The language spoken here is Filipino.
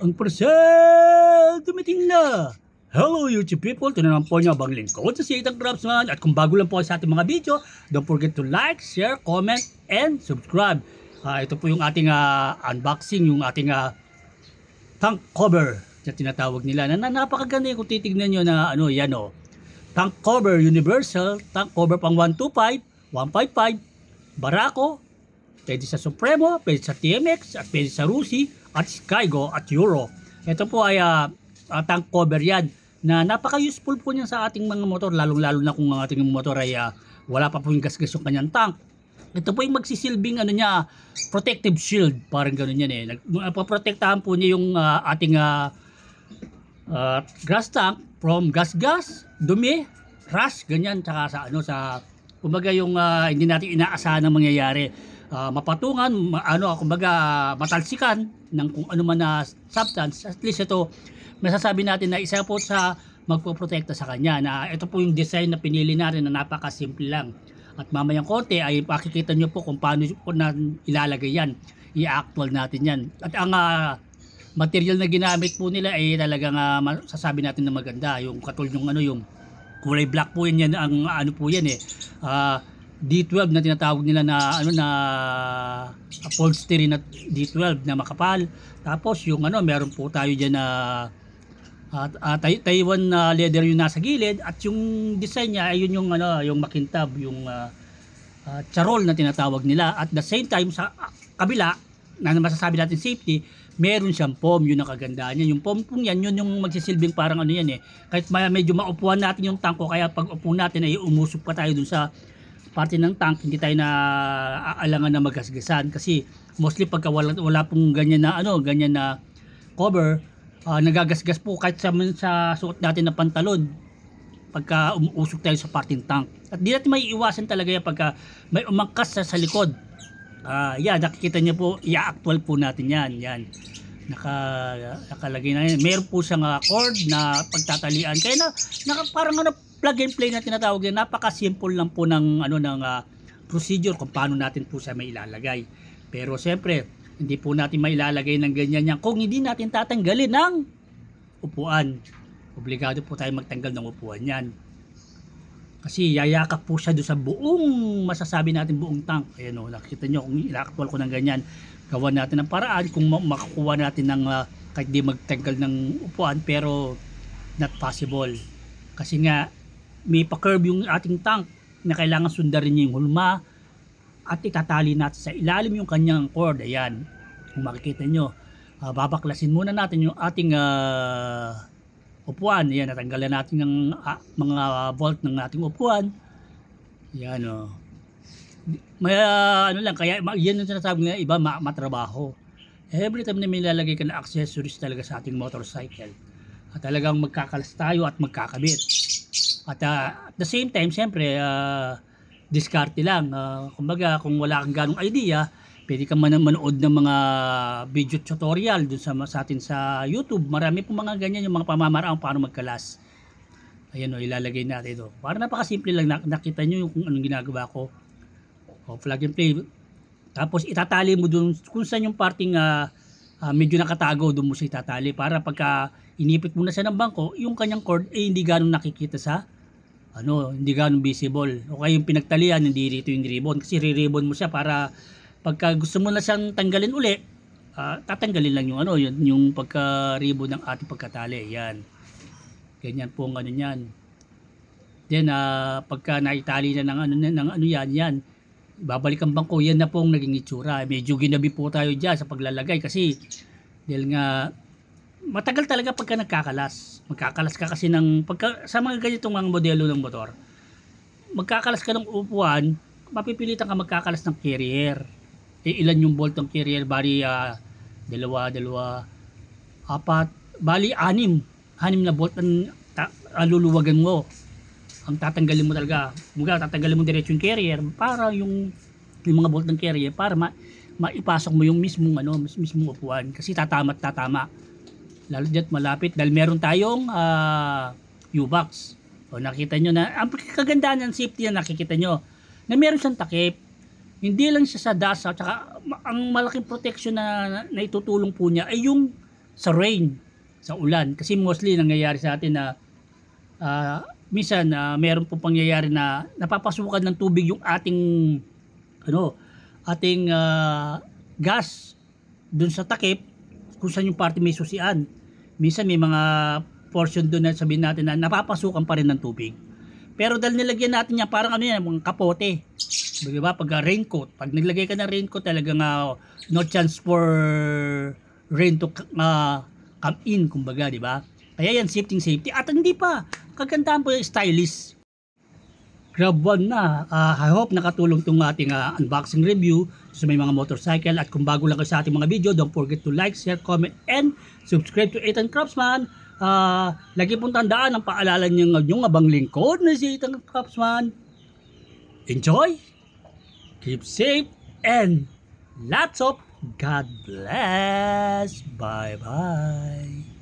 Ang parcel dumating na! Hello YouTube people! Ito na naman po niyo abang lingkod sa Sitang Craftsman. At kung bago lang po sa ating mga video, don't forget to like, share, comment, and subscribe. Ito po yung ating unboxing, yung ating tank cover na tinatawag nila. Napakaganda yung kung titignan nyo na yan o. Tank cover universal, tank cover pang 125, 155, Barako, pwede sa Supremo, pwede sa TMX, at pwede sa Rusi, at Skygo, at Euro. Ito po ay tank cover yan na napaka-useful po niyan sa ating mga motor, lalong-lalo na kung ang ating motor ay wala pa po yung gas-gas yung kanyang tank. Ito po yung magsisilbing protective shield, parang gano'n yan eh. Paprotektahan po niya yung ating gas tank from gas-gas, dumi, rush, ganyan, tsaka sa kumbaga yung hindi natin inaasahan na mangyayari. Mapatungan, kumbaga matalsikan ng kung ano man na substance. At least ito, masasabi natin na isa po sa magpoprotekta sa kanya, na ito po yung design na pinili natin na napakasimple lang. At mamayang konti ay makikita nyo po kung paano po na ilalagay yan, i-actual natin yan. At ang material na ginamit po nila ay talagang masasabi natin na maganda, yung katulad yung kulay black po yan, ang po yan eh, D12 na tinatawag nila na upholstery na D12 na makapal. Tapos yung meron po tayo diyan na Taiwan leather yung nasa gilid, at yung design niya ay yun yung makintab, yung charol na tinatawag nila. At the same time sa kabila na masasabi natin safety, meron siyang foam, yun ang kagandahan niya. Yung foam po yan, yun yung magsisilbing parang yan eh. Kahit medyo maupuan natin yung tanko, kaya pag upo natin ay umusok pa tayo dun sa parte ng tank, hindi tayo na aalangan na magasgasan. Kasi mostly pagka wala pong ganyan na cover, nagagasgas po kahit sa suot natin na pantalon pagka umuusok tayo sa parting tank. At di natin may iwasan talaga yan pagka may umangkas sa likod. Yan, nakikita niyo po, i-actual po natin yan. Nakalagay na yan. Meron po siyang cord na pagtatalian. Kaya parang plug and play na tinatawag yan. Napaka-simple lang po ng procedure kung paano natin po siya may ilalagay. Pero siyempre, hindi po natin mailalagay ng ganyan yan kung hindi natin tatanggalin ng upuan. Obligado po tayo magtanggal ng upuan yan. Kasi yayakap po siya doon sa buong, masasabi natin buong tank. Ayan o, nakikita nyo kung ina-actual ko ng ganyan. Gawan natin ng paraan kung makakuha natin ng kahit di magtanggal ng upuan, pero not possible. Kasi nga, may pa-curve yung ating tank na kailangan sundarin niya yung hulma at itatali natin sa ilalim yung kanyang cord. Ayan, kung makikita nyo, babaklasin muna natin yung ating upuan. Ayan, natanggalan natin ng mga bolt ng ating upuan. Ayan o. May lang, kaya yan yung sinasabi nila, iba matrabaho. Every time na may lalagay ka na accessories talaga sa ating motorcycle, at talagang magkakalas tayo at magkakabit. At at the same time, siyempre, diskarte lang. Kumbaga, kung wala kang ganong idea, pwede kang manood ng mga video tutorial dun sa atin sa YouTube. Marami pong mga ganyan, yung mga pamamaraan paano magkalas. Ayan o, ilalagay natin ito. Para napakasimple lang, nakita nyo yung kung anong ginagawa ko. Plug and play. Tapos itatali mo dun kung saan yung parting medyo nakatago, dun mo siya itatali. Para pagka inipit mo na siya ng bangko, yung kanyang cord hindi ganong nakikita sa hindi ganong visible. O kaya yung pinagtalian, hindi rito yung ribbon. Kasi re-ribbon mo siya para pagka gusto mo na siyang tanggalin uli, tatanggalin lang yung pagka-ribbon ng ating pagkatali. Yan. Ganyan po ang yan. Then pagka naitali na ng yan, babalik ang bangko, yan na po ang naging itsura. Medyo ginabi po tayo dyan sa paglalagay kasi dahil nga matagal talaga pagka nagkakalas. Magkakalas ka kasi sa mga ganitong mga modelo ng motor. Magkakalas ka ng upuan, mapipilitan ka magkakalas ng carrier. Ilan yung bolt ng carrier? Bali, dalawa, apat, bali, anim na bolt ang luluwagan mo. Ang tatanggalin mo talaga, tatanggalin mo diretso yung carrier para yung mga bolt ng carrier para maipasok mo yung mismong upuan, kasi tatama. Lalo dyan malapit dahil meron tayong U-box. O nakita nyo na ang kagandahan ng safety na nakikita nyo na meron siyang takip. Hindi lang siya sa dasa, at saka ang malaking protection na itutulong po niya ay yung sa rain, sa ulan. Kasi mostly nangyayari sa atin na minsan meron po pangyayari na napapasukan ng tubig yung ating ating gas dun sa takip kung saan yung parte may susian. Minsan may mga portion doon na sabihin natin na napapasukan pa rin ng tubig. Pero dahil nilagyan natin yan, parang ano yan, mga kapote. Diba? Pag raincoat, pag naglagay ka ng raincoat, talagang no chance for rain to come in, kumbaga, di ba? Kaya yan, safety. At hindi pa, kagandahan po yung stylish. Grab 1 na. I hope nakatulong itong ating unboxing review sa may mga motorcycle. At kung bago lang kayo sa ating mga video, don't forget to like, share, comment, and subscribe to Ethan Craftsman. Lagi pong tandaan ang paalala niyong abang lingkod na si Ethan Craftsman. Enjoy, keep safe, and lots of God bless. Bye-bye.